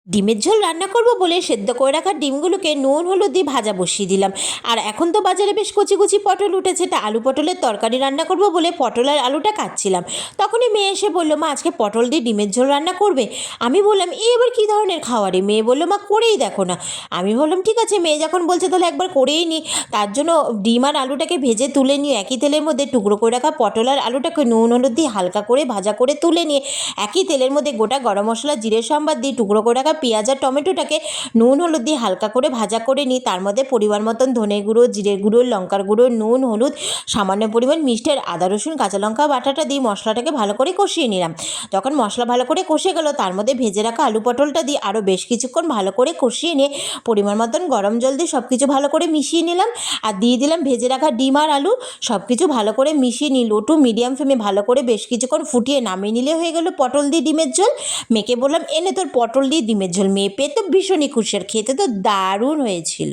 ডিমের ঝোল রান্না করব বলে সেদ্ধ করে রাখা ডিমগুলোকে নুন হলুদ দিয়ে ভাজা বসিয়ে দিলাম। আর এখন তো বাজারে বেশ কচি কচি পটল উঠেছে, তা আলু পটলের তরকারি রান্না করব বলে পটল আর আলুটা কাটছিলাম। তখনই মেয়ে এসে বললো, মা আজকে পটল দিয়ে ডিমের ঝোল রান্না করবে? আমি বললাম, এ এবার কী ধরনের খাওয়ারে? মেয়ে বললো, মা করেই দেখো না। আমি বললাম, ঠিক আছে, মেয়ে যখন বলছে তাহলে একবার করেই নিই। তার জন্য ডিম আর আলুটাকে ভেজে তুলে নিয়ে একই তেলের মধ্যে টুকরো করে রাখা পটল আর আলুটাকে নুন হলুদ দিয়ে হালকা করে ভাজা করে তুলে নিয়ে একই তেলের মধ্যে গোটা গরম মশলা জিরে সম্বাদ দিয়ে টুকরো করে রাখা পেঁয়াজ আর টমেটোটাকে নুন হলুদ দিয়ে হালকা করে ভাজা করে নিই। তার মধ্যে পরিমাণ মতন ধনে গুঁড়ো, জিরে গুঁড়ো, লঙ্কার গুঁড়ো, নুন, হলুদ, সামান্য পরিমাণ মিষ্টি আর আদা রসুন কাঁচা লঙ্কা বাটাটা দিয়ে মশলাটাকে ভালো করে কষিয়ে নিলাম। যখন মশলা ভালো করে কষে গেল, তার মধ্যে ভেজে রাখা আলু পটলটা দিয়ে আরও বেশ কিছুক্ষণ ভালো করে কষিয়ে নিয়ে পরিমাণ মতন গরম জল দিয়ে সব কিছু ভালো করে মিশিয়ে নিলাম। আর দিয়ে দিলাম ভেজে রাখা ডিম আর আলু। সব কিছু ভালো করে মিশিয়ে নিই, লো টু মিডিয়াম ফ্লেমে ভালো করে বেশ কিছুক্ষণ ফুটিয়ে নামিয়ে নিলে হয়ে গেল পটল দিয়ে ডিমের ঝোল। মেয়েকে বললাম, এনে তোর পটল দিয়ে ডিমের ঝোল। মেয়ে পেয়ে তো ভীষণই খুশি, আর খেতে তো দারুণ হয়েছিল।